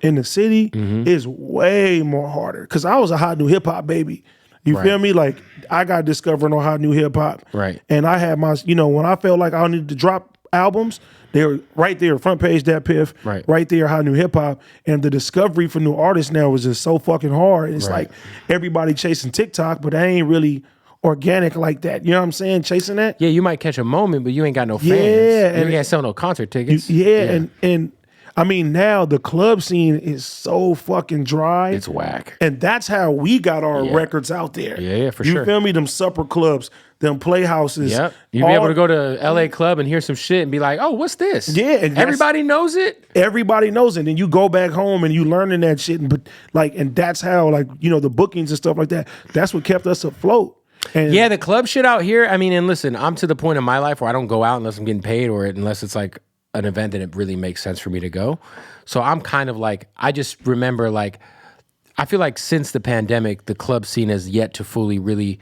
in the city is way more harder. Because I was a hot new hip hop baby. You feel me? Like, I got discovered on hot new hip hop. Right. And I had my, you know, when I felt like I needed to drop albums, they were right there, front page, that piff, right there, hot new hip hop. And the discovery for new artists now is just so fucking hard. It's like everybody chasing TikTok, but I ain't really organic like that. You know what I'm saying? Chasing that. Yeah, you might catch a moment, but you ain't got no fans. Yeah. You can't sell no concert tickets. And I mean, now the club scene is so fucking dry. It's whack. And that's how we got our records out there. Yeah, for sure. sure. You feel me? Them supper clubs, them playhouses. Yep. You'd be able to go to LA Club and hear some shit and be like, oh, what's this? Yeah. And everybody knows it? Everybody knows it. And then you go back home and you learning that shit. And that's how, like, you know, the bookings and stuff like that, that's what kept us afloat. And yeah, the club shit out here, I mean, and listen, I'm to the point in my life where I don't go out unless I'm getting paid or unless it's like an event that it really makes sense for me to go. So I'm kind of like, I just remember like, I feel like since the pandemic, the club scene has yet to fully really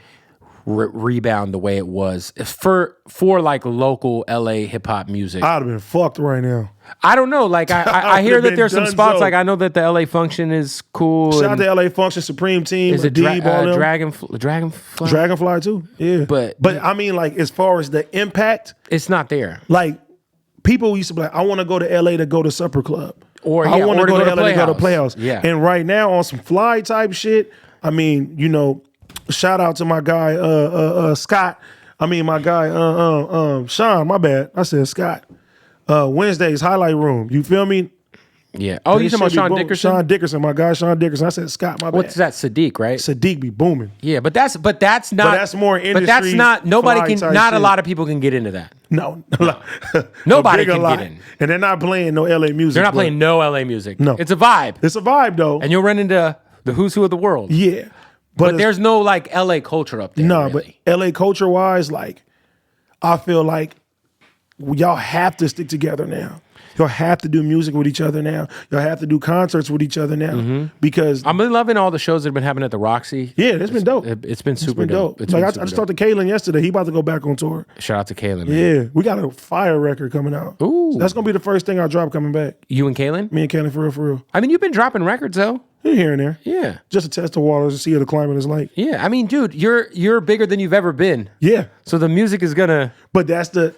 rebound the way it was for like local LA hip hop music. I'd have been fucked right now. I don't know. Like I hear that there's some spots. so. Like I know that the LA Function is cool. Shout out to LA Function, Supreme Team, Is it Dragonfly? Dragonfly too. Yeah, But I mean, like as far as the impact, it's not there. like people used to be like, I want to go to LA to go to Supper Club, Or I want to go to LA to go to Playhouse. Playhouse. Yeah. And right now on some fly type shit, I mean, you know, shout out to my guy Scott. I mean my guy Sean. My bad, I said Scott. Wednesday's highlight room. You feel me? Yeah. Oh, you talking about Sean Dickerson? Sean Dickerson, my guy Sean Dickerson. I said Scott, my bad. What's that? Sadiq, right? Sadiq be booming. Yeah, but that's not. But that's more industry. But that's not. Nobody fly can. type Not a shit. lot of people can get into that. No. Nobody A bigger can lot. get in. And they're not playing no LA music. They're not but playing no LA music. No. It's a vibe, It's a vibe though. and you'll run into the who's who of the world. Yeah. But there's no like LA culture up there. no, really. but LA culture wise, like I feel like y'all have to stick together now. Y'all have to do music with each other now. Y'all have to do concerts with each other now because I'm really loving all the shows that have been happening at the Roxy. yeah, it's been dope. It's been super Been dope. dope. It's Like been I super just dope. talked to Kalen yesterday. He about to go back on tour. Shout out to Kaylin. Man. Yeah, we got a fire record coming out. Ooh. So that's gonna be the first thing I drop coming back. You and Kaylin? Me and Kalen for real. I mean, you've been dropping records though. Here and there. Yeah. Just to test the waters and see what the climate is like. Yeah. I mean, dude, you're bigger than you've ever been. Yeah. So the music is gonna. But that's the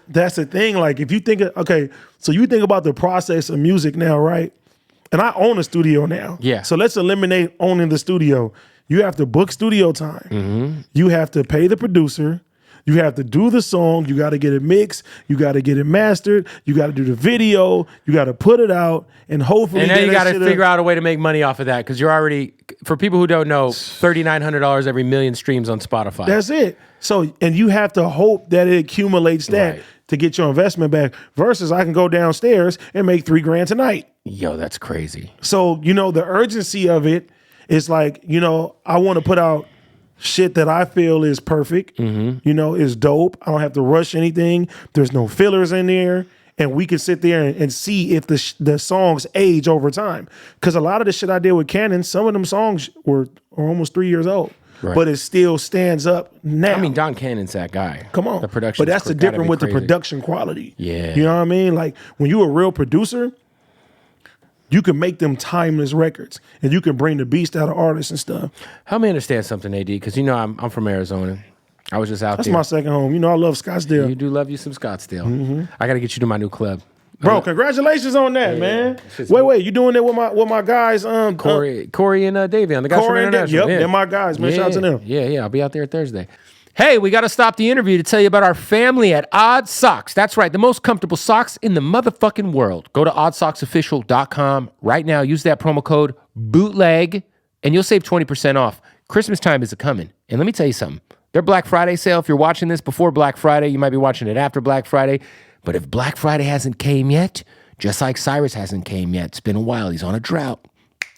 thing. Like if you think okay, so you think about the process of music now, right? And I own a studio now. Yeah. So let's eliminate owning the studio. You have to book studio time. You have to pay the producer. You have to do the song. You got to get it mixed. You got to get it mastered. You got to do the video. You got to put it out, and hopefully, And then you got to shit figure out a way to make money off of that because you're already. For people who don't know, $3,900 every million streams on Spotify. That's it. So, and you have to hope that it accumulates that Right. to get your investment back. Versus, I can go downstairs and make $3,000 tonight. Yo, that's crazy. So, you know, the urgency of it is like, you know, I want to put out shit that I feel is perfect, you know, is dope. I don't have to rush anything. There's no fillers in there. And we can sit there and see if the songs age over time. Because a lot of the shit I did with Canon, some of them songs are almost 3 years old. Right. But it still stands up now. I mean, Don Cannon's that guy. Come on. The production. But that's the difference with the production quality. Yeah. You know what I mean? Like when you're a real producer, you can make them timeless records and you can bring the beast out of artists and stuff. Help me understand something, AD, because you know I'm from Arizona. I was just out That's there. my second home. You know, I love Scottsdale. You do love you some Scottsdale. I got to get you to my new club. Bro, congratulations on that, man. Wait, you doing it with my guys? Corey and Davion, the guys from Corey and International. yep, they're my guys, man. Shout out to them. Yeah, I'll be out there Thursday. Hey, we got to stop the interview to tell you about our family at Odd Socks. That's right, the most comfortable socks in the motherfucking world. Go to oddsocksofficial.com right now. Use that promo code BOOTLEG, and you'll save 20% off. Christmas time is coming, and let me tell you something. Their Black Friday sale, if you're watching this before Black Friday, you might be watching it after Black Friday. But if Black Friday hasn't came yet, just like Cyrus hasn't came yet, it's been a while, he's on a drought.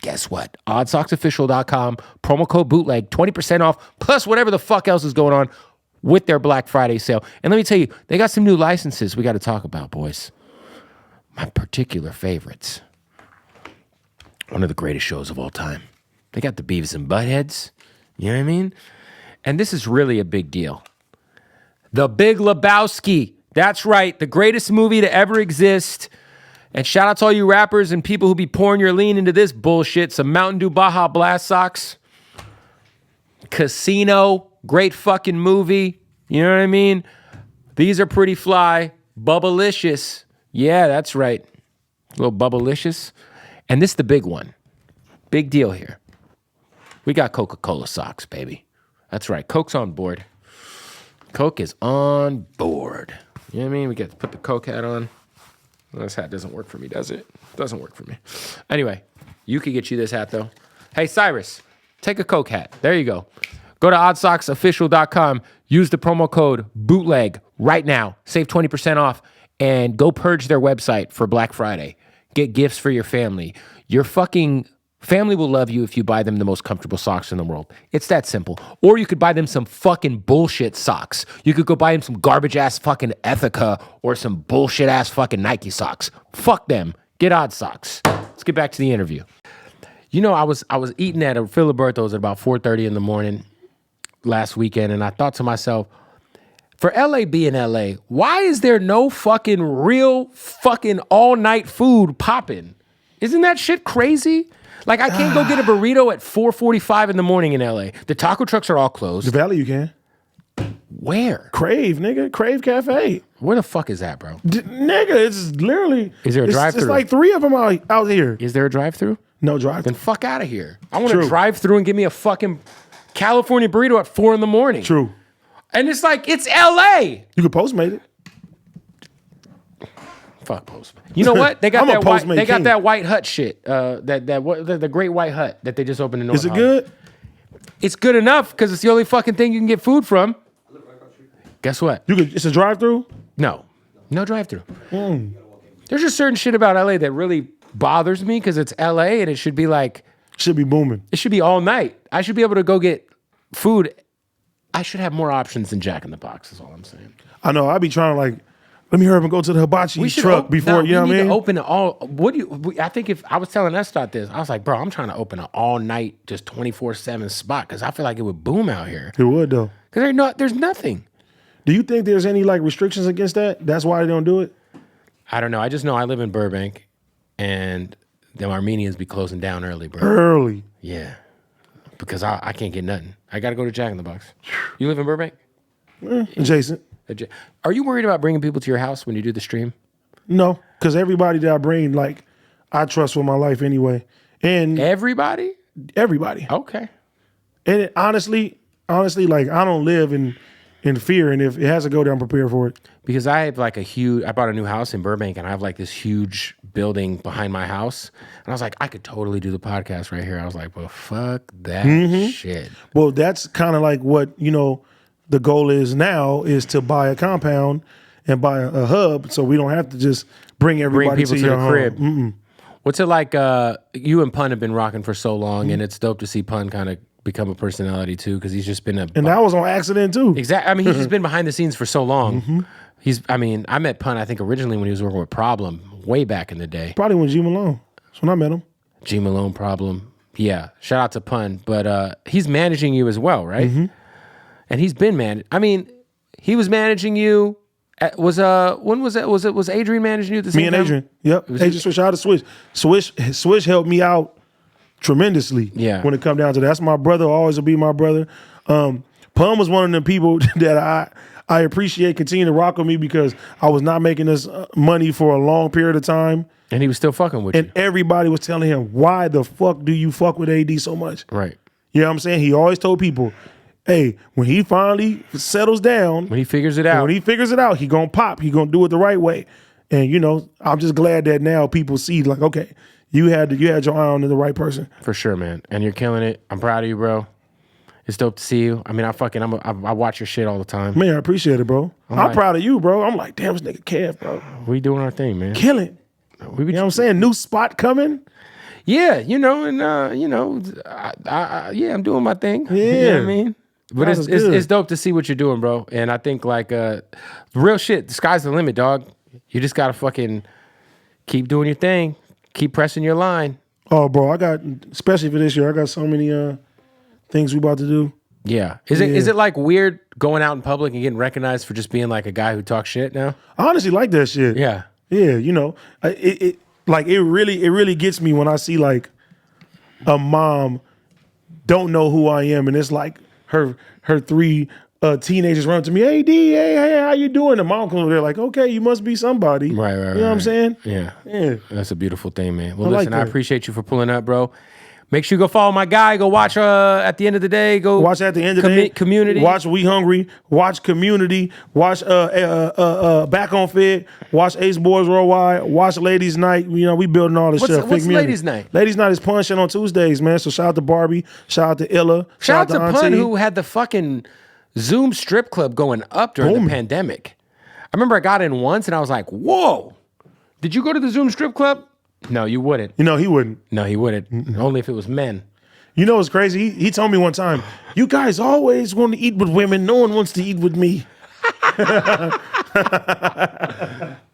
Guess what? Oddsocksofficial.com, promo code BOOTLEG, 20% off, plus whatever the fuck else is going on with their Black Friday sale. And let me tell you, they got some new licenses we got to talk about, boys. My particular favorites. One of the greatest shows of all time. They got the Beavis and Buttheads. You know what I mean? And this is really a big deal. The Big Lebowski. That's right. The greatest movie to ever exist. And shout out to all you rappers and people who be pouring your lean into this bullshit. Some Mountain Dew Baja Blast socks. Casino. Great fucking movie. You know what I mean? These are pretty fly. Bubblicious. Yeah, that's right. A little Bubblicious. And this is the big one. Big deal here. We got Coca-Cola socks, baby. That's right. Coke's on board. Coke is on board. You know what I mean? We get to put the Coke hat on. Well, this hat doesn't work for me, does it? Doesn't work for me. Anyway, you could get you this hat, though. Hey, Cyrus, take a Coke hat. There you go. Go to oddsocksofficial.com. Use the promo code BOOTLEG right now. Save 20% off. And go purge their website for Black Friday. Get gifts for your family. Your fucking Family will love you if you buy them the most comfortable socks in the world. It's that simple. Or you could buy them some fucking bullshit socks. You could go buy them some garbage ass fucking Ethica or some bullshit ass fucking Nike socks. Fuck them. Get odd socks. Let's get back to the interview. You know, I was eating at a Filiberto's at about 4:30 in the morning last weekend, and I thought to myself, for LA being LA, why is there no fucking real fucking all-night food popping? Isn't that shit crazy? Like, I can't go get a burrito at 4:45 in the morning in LA. The taco trucks are all closed. The Valley, you can. Where? Crave, nigga. Crave Cafe. Where the fuck is that, bro? Nigga, it's literally. Is there a drive-thru? It's like 3 of them out here. Is there a drive-thru? No drive-thru. Then fuck out of here. I want to drive through and give me a fucking California burrito at 4 in the morning. True. And it's like, it's LA. You could Postmate it. Fuck Postmate. You know what? They got I'm a that white. Postmate They got king. that white hut shit. The Great White Hut that they just opened in North Is it Hollywood. good? It's good enough because it's the only fucking thing you can get food from. Guess what? It's a drive-thru? No drive-through. There's just certain shit about LA that really bothers me because it's LA and it should be like, Should be booming. it should be all night. I should be able to go get food. I should have more options than Jack in the Box is all I'm saying. I know. I be trying to like, let me hurry up and go to the hibachi truck before, you know what I mean? We need to open it all. I think if I was telling Estot this, I was like, bro, I'm trying to open an all night, just 24/7 spot because I feel like it would boom out here. It would though. Because there's nothing. Do you think there's any like restrictions against that? That's why they don't do it? I don't know. I just know I live in Burbank and the Armenians be closing down early, bro. Early. Yeah. Because I can't get nothing. I got to go to Jack in the Box. You live in Burbank? Adjacent. Are you worried about bringing people to your house when you do the stream? No, because everybody that I bring, like, I trust with my life anyway. And Everybody? everybody. Okay. And honestly, like, I don't live in fear. And if it has to go there, I'm prepared for it. Because I bought a new house in Burbank and I have like this huge building behind my house. And I was like, I could totally do the podcast right here. I was like, well, fuck that shit. Well, that's kind of like what, the goal is now is to buy a compound and buy a hub so we don't have to just bring everybody people to to your the home. crib. What's it like? You and Pun have been rocking for so long, and it's dope to see Pun kind of become a personality too, because he's just been And that was on accident too. exactly. I mean, he's just been behind the scenes for so long. I met Pun, I think, originally when he was working with Problem way back in the day. Probably when G Malone. That's when I met him. G Malone, Problem. Yeah, shout out to Pun, but he's managing you as well, right? And he's been he was managing you. When was it? Was Adrian managing you at the same Me and time? Adrian. Yep. Adrian Swish. Shout out to Swish. Swish helped me out tremendously. Yeah. When it come down to that. That's my brother. Always will be my brother. Pum was one of the people that I appreciate, continue to rock with me because I was not making this money for a long period of time. And he was still fucking with you. And everybody was telling him, why the fuck do you fuck with AD so much? Right. You know what I'm saying? He always told people, hey, when he finally settles down, When he figures it out. he gonna pop. He gonna do it the right way. And I'm just glad that now people see like, okay, you had your eye on the right person. For sure, man. And you're killing it. I'm proud of you, bro. It's dope to see you. I mean, I watch your shit all the time. Man, I appreciate it, bro. I'm like- proud of you, bro. I'm like, damn, this nigga Kev, bro. We doing our thing, man. Kill it. We be You know what I'm saying? New spot coming. Yeah, I'm doing my thing. Yeah. You know what I mean? But That it's was good. it's dope to see what you're doing, bro. And I think like real shit, the sky's the limit, dog. You just gotta fucking keep doing your thing. Keep pressing your line. Oh, bro, especially for this year, I got so many things we about to do. Yeah. Is it like weird going out in public and getting recognized for just being like a guy who talks shit now? I honestly like that shit. Yeah. Yeah, it really gets me when I see like a mom don't know who I am, and it's like her 3 teenagers run to me, hey D, hey, how you doing? The mom comes over there like, okay, you must be somebody. Right. You know what I'm saying? Yeah. Yeah. That's a beautiful thing, man. Well, I like listen, I that. appreciate you for pulling up, bro. Make sure you go follow my guy. Go watch at the end of the day. Go Watch at the end of the day. Community. Watch We Hungry. Watch Community. Watch Back on Fit. Watch Ace Boys Worldwide. Watch Ladies Night. We building all this shit. What's Ladies Night? Ladies Night is punching on Tuesdays, man. So shout out to Barbie. Shout out to Illa. Shout out to Auntie. Pun, who had the fucking Zoom strip club going up during the pandemic. I remember I got in once and I was like, whoa. Did you go to the Zoom strip club? No, you wouldn't. You know, he wouldn't. No, he wouldn't. Only if it was men. You know what's crazy? He told me one time, you guys always want to eat with women. No one wants to eat with me.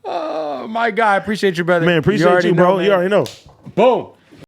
Oh, my God. I appreciate you, brother. Man, appreciate you, bro. You already know. Boom.